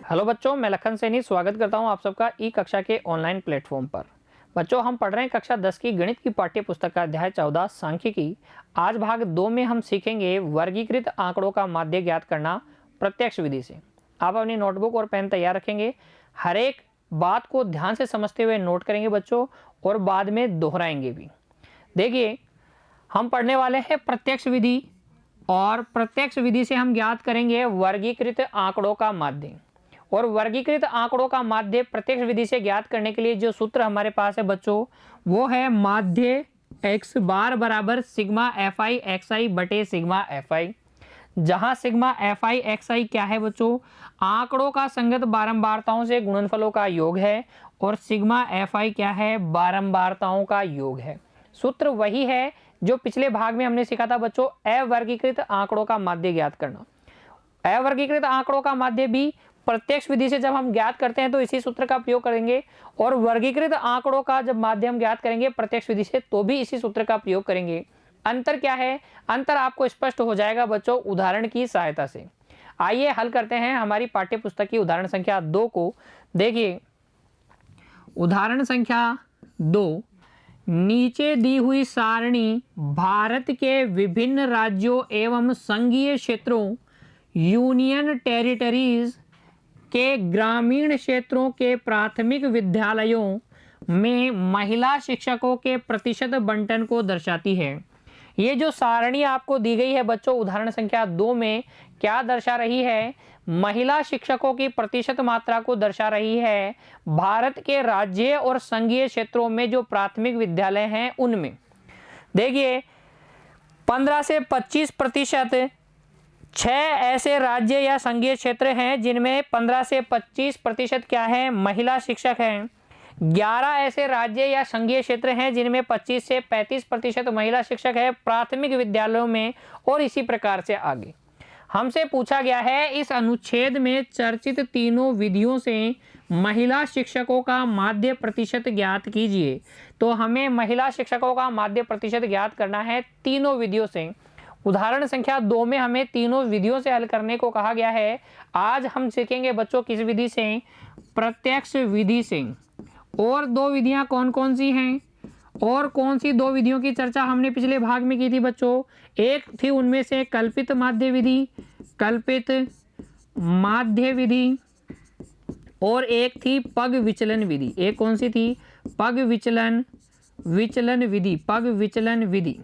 Hello बच्चों, मैं लखन सैनी स्वागत करता हूं आप सबका ई कक्षा के ऑनलाइन प्लेटफॉर्म पर। बच्चों, हम पढ़ रहे हैं कक्षा 10 की गणित की पाठ्य पुस्तक का अध्याय 14 सांख्यिकी। आज भाग 2 में हम सीखेंगे वर्गीकृत आंकड़ों का माध्य ज्ञात करना प्रत्यक्ष विधि से। आप अपनी नोटबुक और पेन तैयार रखेंगे, हर एक बात को ध्यान से समझते हुए नोट करेंगे बच्चों, और बाद में दोहराएंगे भी। देखिए, हम पढ़ने वाले हैं प्रत्यक्ष विधि, और प्रत्यक्ष विधि से हम ज्ञात करेंगे वर्गीकृत आंकड़ों का माध्य। और वर्गीकृत आंकड़ों का माध्य प्रत्यक्ष विधि से ज्ञात करने के लिए जो सूत्र हमारे पास है बच्चों, वो है माध्य x बार बराबर सिग्मा एफ आई एक्स आई बटे सिग्मा एफ आई, जहां सिग्मा एफ आई एक्स आई क्या है बच्चों, आंकड़ों का संगत बारंबारताओं से गुणनफलों का योग है, और सिग्मा एफ आई क्या है, बारंबारताओं का योग है। सूत्र वही है जो पिछले भाग में हमने सीखा था बच्चों, अवर्गीकृत आंकड़ों का माध्य ज्ञात करना। अवर्गीकृत आंकड़ों का माध्य भी प्रत्यक्ष विधि से जब हम ज्ञात करते हैं तो इसी सूत्र का प्रयोग करेंगे, और वर्गीकृत आंकड़ों का जब माध्य हम ज्ञात करेंगे प्रत्यक्ष विधि से तो भी इसी सूत्र का प्रयोग करेंगे। अंतर क्या है? अंतर आपको स्पष्ट हो जाएगा बच्चों उदाहरण की सहायता से। आइए हल करते हैं हमारी पाठ्य पुस्तक की उदाहरण संख्या 2 को। देखिए, उदाहरण संख्या 2, नीचे दी हुई सारणी भारत के विभिन्न राज्यों एवं संघीय क्षेत्रों यूनियन टेरिटरीज के ग्रामीण क्षेत्रों के प्राथमिक विद्यालयों में महिला शिक्षकों के प्रतिशत बंटन को दर्शाती है। ये जो सारणी आपको दी गई है बच्चों उदाहरण संख्या 2 में, क्या दर्शा रही है? महिला शिक्षकों की प्रतिशत मात्रा को दर्शा रही है भारत के राज्य और संघीय क्षेत्रों में जो प्राथमिक विद्यालय हैं उनमें। देखिए, 15 से 25% 6 ऐसे राज्य या संघीय क्षेत्र हैं जिनमें 15 से 25% क्या है, महिला शिक्षक हैं। 11 ऐसे राज्य या संघीय क्षेत्र हैं जिनमें 25 से 35% महिला शिक्षक है प्राथमिक विद्यालयों में, और इसी प्रकार से आगे। हमसे पूछा गया है इस अनुच्छेद में चर्चित तीनों विधियों से महिला शिक्षकों का माध्य प्रतिशत ज्ञात कीजिए। तो हमें महिला शिक्षकों का माध्य प्रतिशत ज्ञात करना है तीनों विधियों से। उदाहरण संख्या 2 में हमें तीनों विधियों से हल करने को कहा गया है। आज हम सीखेंगे बच्चों किस विधि से? प्रत्यक्ष विधि से। और दो विधियां कौन कौन सी हैं, और कौन सी दो विधियों की चर्चा हमने पिछले भाग में की थी बच्चों? एक थी उनमें से कल्पित माध्य विधि, कल्पित माध्य विधि, और एक थी पग विचलन विधि। एक कौन सी थी? पग विचलन विधि, पग विचलन विधि।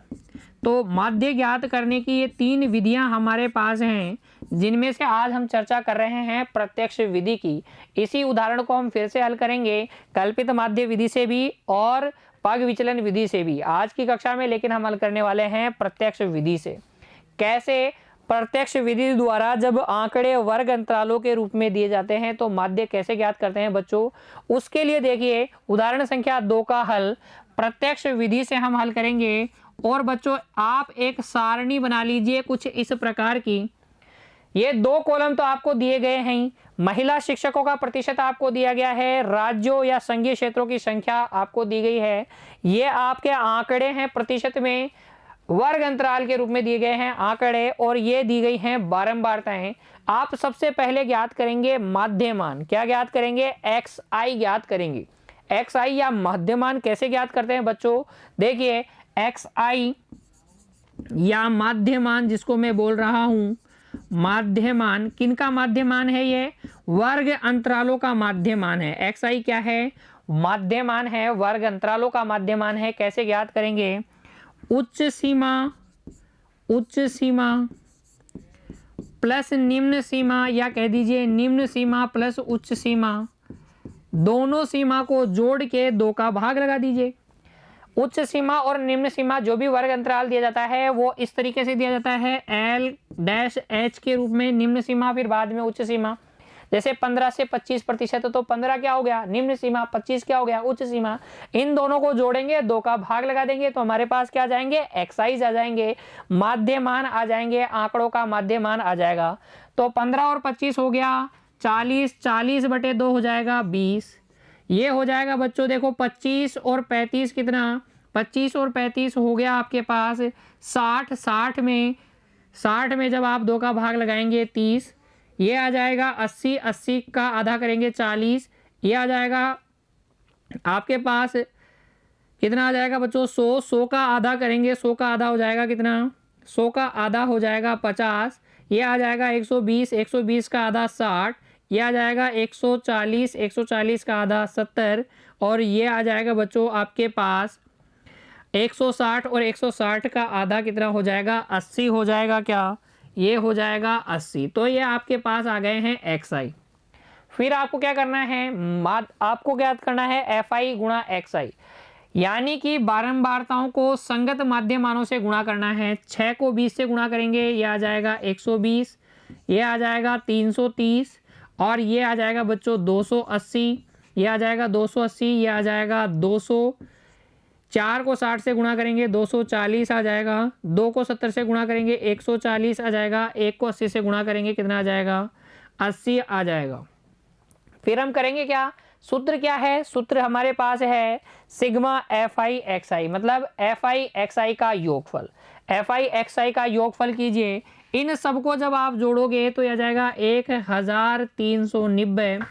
तो माध्य ज्ञात करने की ये 3 विधियां हमारे पास हैं, जिनमें से आज हम चर्चा कर रहे हैं प्रत्यक्ष विधि की। इसी उदाहरण को हम फिर से हल करेंगे कल्पित माध्य विधि से भी और पग विचलन विधि से भी आज की कक्षा में, लेकिन हम हल करने वाले हैं प्रत्यक्ष विधि से। कैसे? प्रत्यक्ष विधि द्वारा जब आंकड़े वर्ग अंतरालों के रूप में दिए जाते हैं तो माध्य कैसे ज्ञात करते हैं बच्चों, उसके लिए देखिए उदाहरण संख्या 2 का हल प्रत्यक्ष विधि से हम हल करेंगे। और बच्चों, आप एक सारणी बना लीजिए कुछ इस प्रकार की। ये 2 कॉलम तो आपको दिए गए हैं, महिला शिक्षकों का प्रतिशत आपको दिया गया है, राज्यों या संघीय क्षेत्रों की संख्या आपको दी गई है। ये आपके आंकड़े हैं प्रतिशत में, वर्ग अंतराल के रूप में दिए गए हैं आंकड़े, और ये दी गई हैं बारंबारताएं। आप सबसे पहले ज्ञात करेंगे माध्यमान। क्या ज्ञात करेंगे? एक्स आई ज्ञात करेंगे। एक्स आई या माध्यमान कैसे ज्ञात करते हैं बच्चों? देखिए, एक्स आई या माध्यमान जिसको मैं बोल रहा हूं, माध्यमान किनका माध्यमान है? ये वर्ग अंतरालों का माध्यमान है। एक्स आई क्या है? माध्यमान है, वर्ग अंतरालों का माध्यमान है। कैसे ज्ञात करेंगे? उच्च सीमा प्लस निम्न सीमा, या कह दीजिए निम्न सीमा प्लस उच्च सीमा, दोनों सीमा को जोड़ के 2 का भाग लगा दीजिए। उच्च सीमा और निम्न सीमा जो भी वर्ग अंतराल दिया जाता है वो इस तरीके से दिया जाता है, L-H के रूप में निम्न सीमा, फिर बाद में उच्च सीमा। जैसे 15 से 25% तो 15 क्या हो गया? निम्न सीमा। 25 क्या हो गया? उच्च सीमा। इन दोनों को जोड़ेंगे, 2 का भाग लगा देंगे तो हमारे पास क्या आ जाएंगे? एक्साइज आ जाएंगे, माध्यमान आ जाएंगे, आंकड़ों का माध्यमान आ जाएगा। तो 15 और 25 हो गया 40, 40 बटे 2 हो जाएगा 20। ये हो जाएगा बच्चों, देखो 25 और 35 कितना? 25 और 35 हो गया आपके पास 60। 60 में जब आप 2 का भाग लगाएंगे 30, ये आ जाएगा 80, 80 का आधा करेंगे 40, ये आ जाएगा आपके पास कितना आ जाएगा बच्चों 100, 100 का आधा करेंगे, 100 का आधा हो जाएगा कितना, 100 का आधा हो जाएगा 50, ये आ जाएगा 120, 120 का आधा 60, ये आ जाएगा 140, 140 का आधा 70, और ये आ जाएगा बच्चों आपके पास 160, और 160 का आधा कितना हो जाएगा 80 हो जाएगा क्या, ये हो जाएगा 80। तो ये आपके पास आ गए हैं XI। फिर आपको क्या करना है, आपको क्या करना है FI गुणा XI, यानी कि बारंबारताओं को संगत माध्य मानों से गुणा करना है। 6 को 20 से गुणा करेंगे, ये आ जाएगा 120, ये आ जाएगा 330, और ये आ जाएगा बच्चों 280, ये आ जाएगा 280, ये आ जाएगा 200, 4 को 60 से गुणा करेंगे 240 आ जाएगा, 2 को 70 से गुणा करेंगे 140 आ जाएगा, 1 को 80 से गुणा करेंगे कितना आ जाएगा 80 आ जाएगा। फिर हम करेंगे क्या, सूत्र क्या है, सूत्र हमारे पास है सिग्मा FI XI, मतलब FI XI का योगफल। FI XI का योगफल कीजिए, इन सबको जब आप जोड़ोगे तो यह जाएगा 1390,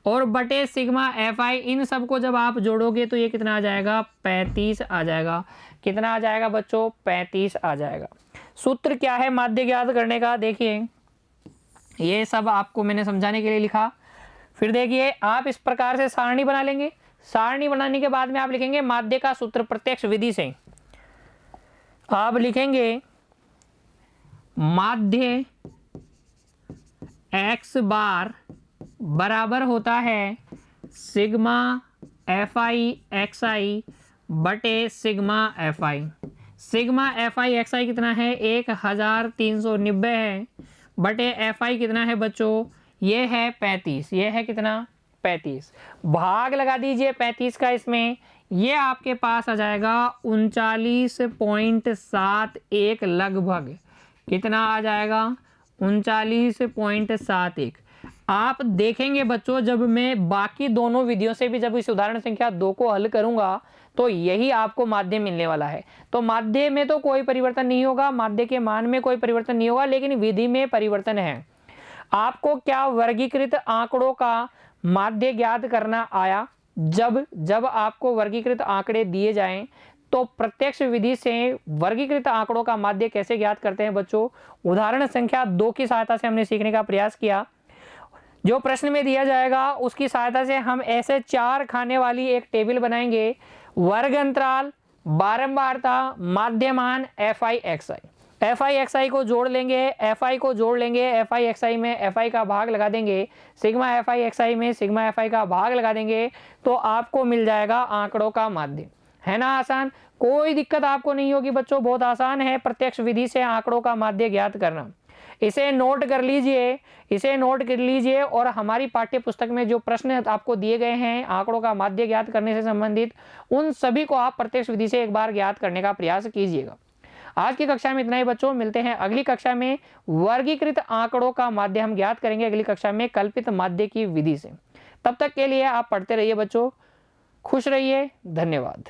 और बटे सिग्मा FI, इन सबको जब आप जोड़ोगे तो ये कितना आ जाएगा 35 आ जाएगा। कितना आ जाएगा बच्चों 35 आ जाएगा। सूत्र क्या है माध्य ज्ञात करने का, देखिए ये सब आपको मैंने समझाने के लिए लिखा। फिर देखिए आप इस प्रकार से सारणी बना लेंगे, सारणी बनाने के बाद में आप लिखेंगे माध्य का सूत्र प्रत्यक्ष विधि से। आप लिखेंगे माध्य x बार बराबर होता है सिग्मा FI XI बटे sigma FI। Sigma FI XI कितना है 1390 है, बटे FI कितना है बच्चों, ये है 35, ये है कितना 35, भाग लगा दीजिए 35 का इसमें, ये आपके पास आ जाएगा 39.71 लगभग, कितना आ जाएगा 39.71। आप देखेंगे बच्चों जब मैं बाकी दोनों विधियों से भी जब इस उदाहरण संख्या 2 को हल करूंगा तो यही आपको माध्य मिलने वाला है। तो माध्य में तो कोई परिवर्तन नहीं होगा, माध्य के मान में कोई परिवर्तन नहीं होगा, लेकिन विधि में परिवर्तन है। आपको क्या वर्गीकृत आंकड़ों का माध्य ज्ञात करना आया, जब आपको वर्गीकृत आंकड़े दिए जाएं तो प्रत्यक्ष विधि से वर्गीकृत आंकड़ों का माध्य कैसे ज्ञात करते हैं बच्चों, उदाहरण संख्या 2 की सहायता से हमने सीखने का प्रयास किया। जो प्रश्न में दिया जाएगा उसकी सहायता से हम ऐसे 4 खाने वाली एक टेबल बनाएंगे, वर्ग अंतराल, बारंबारता, माध्यमान, FI XI। FI XI को जोड़ लेंगे, FI को जोड़ लेंगे, FI XI में FI का भाग लगा देंगे, सिग्मा FI XI में सिग्मा FI का भाग लगा देंगे, तो आपको मिल जाएगा आंकड़ों का माध्य। है ना आसान, कोई दिक्कत आपको नहीं होगी बच्चों, बहुत आसान है प्रत्यक्ष विधि से आंकड़ों का माध्य ज्ञात करना। इसे नोट कर लीजिए, इसे नोट कर लीजिए, और हमारी पाठ्य पुस्तक में जो प्रश्न आपको दिए गए हैं आंकड़ों का माध्य ज्ञात करने से संबंधित, उन सभी को आप प्रत्यक्ष विधि से एक बार ज्ञात करने का प्रयास कीजिएगा। आज की कक्षा में इतना ही बच्चों, मिलते हैं अगली कक्षा में। वर्गीकृत आंकड़ों का माध्य हम ज्ञात करेंगे अगली कक्षा में कल्पित माध्य की विधि से। तब तक के लिए आप पढ़ते रहिए बच्चों, खुश रहिए, धन्यवाद।